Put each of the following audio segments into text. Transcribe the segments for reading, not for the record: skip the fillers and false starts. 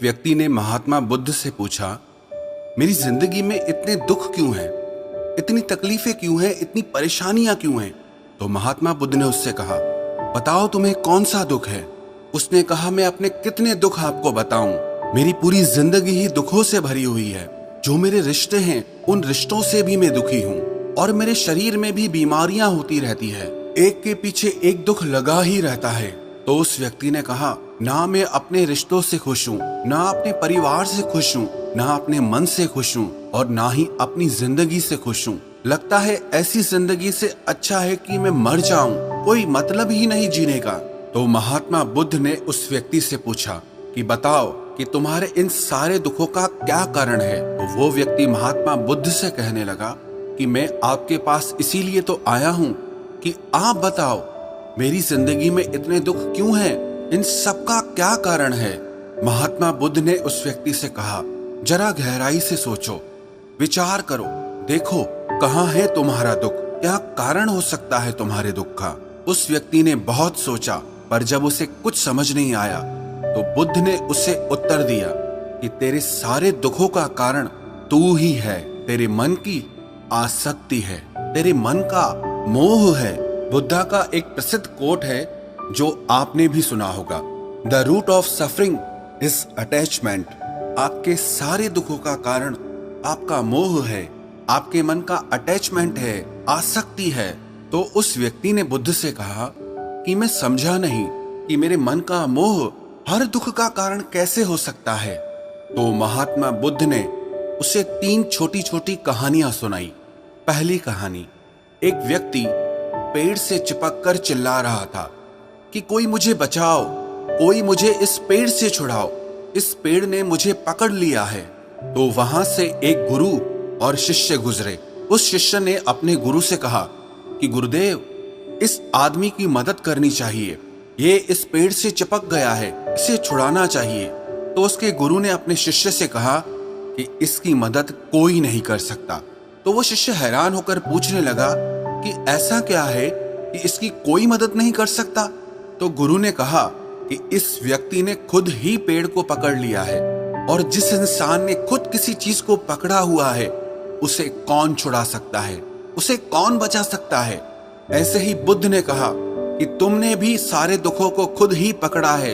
व्यक्ति ने महात्मा बुद्ध से पूछा, मेरी जिंदगी में इतने दुख क्यों हैं? इतनी तकलीफें क्यों हैं? इतनी परेशानियां क्यों हैं? तो महात्मा बुद्ध ने उससे कहा, बताओ तुम्हें कौन सा दुख है? उसने कहा, मैं अपने कितने दुख आपको बताऊं? मेरी पूरी जिंदगी ही दुखों से भरी हुई है। जो मेरे रिश्ते हैं उन रिश्तों से भी मैं दुखी हूँ और मेरे शरीर में भी बीमारियां होती रहती है। एक के पीछे एक दुख लगा ही रहता है। तो उस व्यक्ति ने कहा, ना मैं अपने रिश्तों से खुश हूँ, ना अपने परिवार से खुश हूँ, ना अपने मन से खुश हूँ और ना ही अपनी जिंदगी से खुश हूँ। लगता है ऐसी जिंदगी से अच्छा है कि मैं मर जाऊं, कोई मतलब ही नहीं जीने का। तो महात्मा बुद्ध ने उस व्यक्ति से पूछा कि बताओ कि तुम्हारे इन सारे दुखों का क्या कारण है? तो वो व्यक्ति महात्मा बुद्ध से कहने लगा कि मैं आपके पास इसीलिए तो आया हूँ कि आप बताओ मेरी जिंदगी में इतने दुख क्यों हैं? इन सब का क्या कारण है? महात्मा बुद्ध ने उस व्यक्ति से कहा, जरा गहराई से सोचो, विचार करो, देखो कहाँ है तुम्हारा दुख, क्या कारण हो सकता है तुम्हारे दुख का। उस व्यक्ति ने बहुत सोचा, पर जब उसे कुछ समझ नहीं आया तो बुद्ध ने उसे उत्तर दिया कि तेरे सारे दुखों का कारण तू ही है। तेरे मन की आसक्ति है, तेरे मन का मोह है। बुद्धा का एक प्रसिद्ध कोट है जो आपने भी सुना होगा, the root of suffering is attachment. आपके सारे दुखों का कारण आपका मोह है, आपके मन का अटैचमेंट है, आसक्ति है। तो उस व्यक्ति ने बुद्ध से कहा कि मैं समझा नहीं कि मेरे मन का मोह हर दुख का कारण कैसे हो सकता है। तो महात्मा बुद्ध ने उसे 3 छोटी छोटी कहानियां सुनाई। पहली कहानी, एक व्यक्ति पेड़ से चिपक कर चिल्ला रहा था कि कोई मुझे बचाओ, कोई मुझे इस पेड़ से छुड़ाओ, इस पेड़ ने मुझे पकड़ लिया है। तो वहां से एक गुरु और शिष्य गुजरे। उस शिष्य ने अपने गुरु से कहा कि गुरुदेव, इस आदमी की मदद करनी चाहिए, ये इस पेड़ से चिपक गया है, इसे छुड़ाना चाहिए। तो उसके गुरु ने अपने शिष्य से कहा कि इसकी मदद कोई नहीं कर सकता। तो वो शिष्य हैरान होकर पूछने लगा कि ऐसा क्या है कि इसकी कोई मदद नहीं कर सकता। तो गुरु ने कहा कि इस व्यक्ति ने खुद ही पेड़ को पकड़ लिया है और जिस इंसान ने खुद किसी चीज को पकड़ा हुआ है उसे कौन छुड़ा सकता है, उसे कौन बचा सकता है। ऐसे ही बुद्ध ने कहा कि तुमने भी सारे दुखों को खुद ही पकड़ा है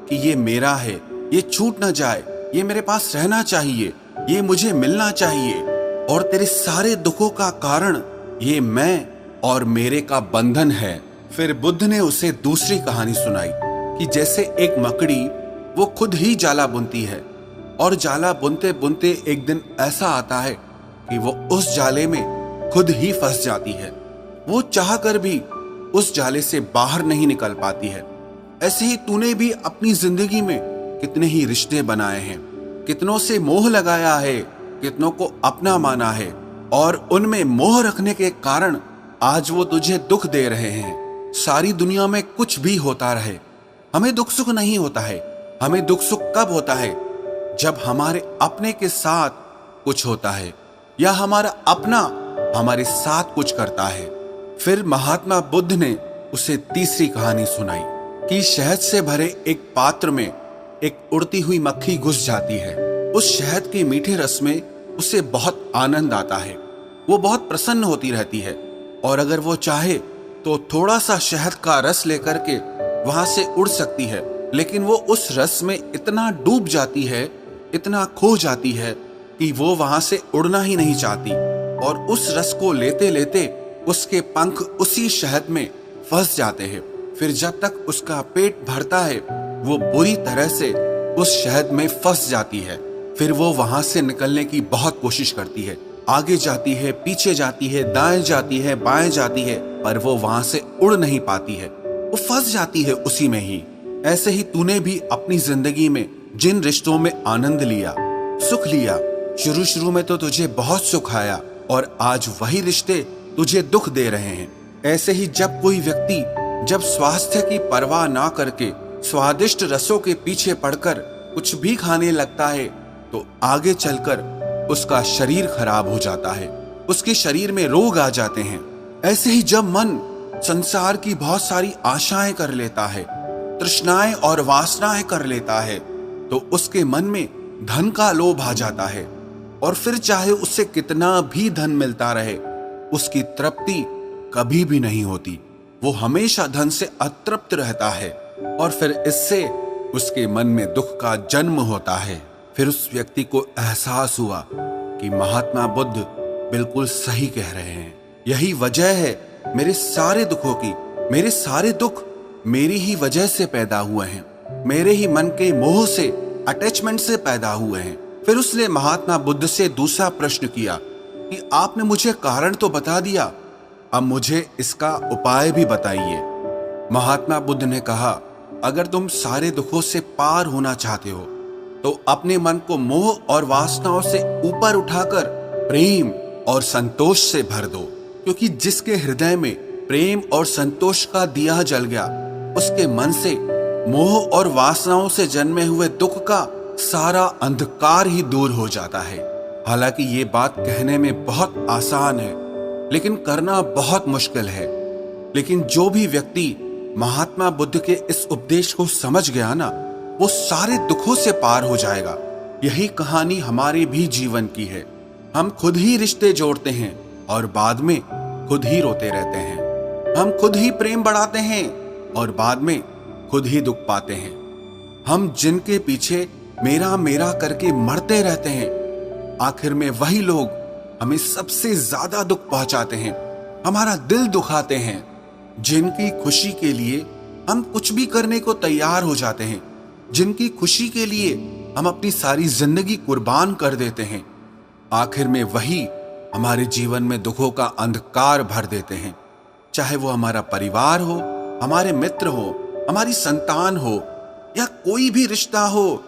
कि ये मेरा है, ये छूट ना जाए, ये मेरे पास रहना चाहिए, ये मुझे मिलना चाहिए। और तेरे सारे दुखों का कारण ये मैं और मेरे का बंधन है। फिर बुद्ध ने उसे दूसरी कहानी सुनाई कि जैसे एक मकड़ी वो खुद ही जाला बुनती है और जाला बुनते बुनते एक दिन ऐसा आता है कि वो उस जाले में खुद ही फंस जाती है। वो चाह कर भी उस जाले से बाहर नहीं निकल पाती है। ऐसे ही तूने भी अपनी जिंदगी में कितने ही रिश्ते बनाए हैं, कितनों से मोह लगाया है, कितनों को अपना माना है और उनमें मोह रखने के कारण आज वो तुझे दुख दे रहे हैं। सारी दुनिया में कुछ भी होता रहे, हमें दुख सुख नहीं होता है। हमें दुख सुख कब होता है? जब हमारे अपने के साथ कुछ होता है या हमारा अपना हमारे साथ कुछ करता है। फिर महात्मा बुद्ध ने उसे तीसरी कहानी सुनाई कि शहद से भरे एक पात्र में एक उड़ती हुई मक्खी घुस जाती है। उस शहद के मीठे रस में उसे बहुत आनंद आता है, वो बहुत प्रसन्न होती रहती है और अगर वो चाहे तो थोड़ा सा शहद का रस लेकर के वहां से उड़ सकती है, लेकिन वो उस रस में इतना डूब जाती है, इतना खो जाती है कि वो वहां से उड़ना ही नहीं चाहती और उस रस को लेते लेते उसके पंख उसी शहद में फंस जाते हैं। फिर जब तक उसका पेट भरता है वो बुरी तरह से उस शहद में फंस जाती है। फिर वो वहां से निकलने की बहुत कोशिश करती है, आगे जाती है, पीछे जाती है, दाएं जाती है, बाएं जाती है, पर वो वहां से उड़ नहीं पाती है, वो फंस जाती है उसी में ही। ऐसे ही तूने भी अपनी जिंदगी में जिन रिश्तों में आनंद लिया, सुख लिया, शुरू शुरू में तो तुझे बहुत सुख आया और आज वही रिश्ते तुझे दुख दे रहे हैं। ऐसे ही जब कोई व्यक्ति जब स्वास्थ्य की परवाह ना करके स्वादिष्ट रसों के पीछे पड़कर कुछ भी खाने लगता है तो आगे चलकर उसका शरीर खराब हो जाता है, उसके शरीर में रोग आ जाते हैं। ऐसे ही जब मन संसार की बहुत सारी आशाएं कर लेता है, तृष्णाएं और वासनाएं कर लेता है, तो उसके मन में धन का लोभ आ जाता है और फिर चाहे उससे कितना भी धन मिलता रहे, उसकी तृप्ति कभी भी नहीं होती। वो हमेशा धन से अतृप्त रहता है और फिर इससे उसके मन में दुख का जन्म होता है। फिर उस व्यक्ति को एहसास हुआ कि महात्मा बुद्ध बिल्कुल सही कह रहे हैं। यही वजह है मेरे सारे दुखों की। मेरे सारे दुख मेरी ही वजह से पैदा हुए हैं, मेरे ही मन के मोह से, अटैचमेंट से पैदा हुए हैं। फिर उसने महात्मा बुद्ध से दूसरा प्रश्न किया कि आपने मुझे कारण तो बता दिया, अब मुझे इसका उपाय भी बताइए। महात्मा बुद्ध ने कहा, अगर तुम सारे दुखों से पार होना चाहते हो तो अपने मन को मोह और वासनाओं से ऊपर उठाकर प्रेम और संतोष से भर दो, क्योंकि जिसके हृदय में प्रेम और संतोष का दिया जल गया, उसके मन से मोह और वासनाओं से जन्मे हुए दुख का सारा अंधकार ही दूर हो जाता है। हालांकि ये बात कहने में बहुत आसान है, लेकिन करना बहुत मुश्किल है। लेकिन जो भी व्यक्ति महात्मा बुद्ध के इस उपदेश को समझ गया ना, वो सारे दुखों से पार हो जाएगा। यही कहानी हमारे भी जीवन की है। हम खुद ही रिश्ते जोड़ते हैं और बाद में खुद ही रोते रहते हैं। हम खुद ही प्रेम बढ़ाते हैं और बाद में खुद ही दुख पाते हैं। हम जिनके पीछे मेरा मेरा करके मरते रहते हैं, आखिर में वही लोग हमें सबसे ज्यादा दुख पहुंचाते हैं, हमारा दिल दुखाते हैं। जिनकी खुशी के लिए हम कुछ भी करने को तैयार हो जाते हैं, जिनकी खुशी के लिए हम अपनी सारी जिंदगी कुर्बान कर देते हैं, आखिर में वही हमारे जीवन में दुखों का अंधकार भर देते हैं। चाहे वो हमारा परिवार हो, हमारे मित्र हो, हमारी संतान हो या कोई भी रिश्ता हो,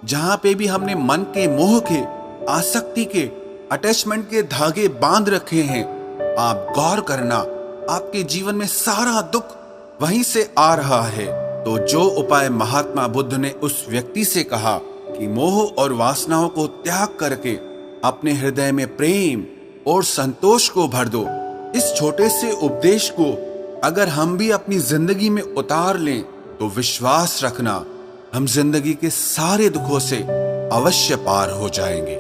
जहां पे भी हमने मन के मोह के, आसक्ति के, अटैचमेंट के धागे बांध रखे हैं, आप गौर करना, आपके जीवन में सारा दुख वहीं से आ रहा है। तो जो उपाय महात्मा बुद्ध ने उस व्यक्ति से कहा कि मोह और वासनाओं को त्याग करके अपने हृदय में प्रेम और संतोष को भर दो, इस छोटे से उपदेश को अगर हम भी अपनी जिंदगी में उतार लें तो विश्वास रखना, हम जिंदगी के सारे दुखों से अवश्य पार हो जाएंगे।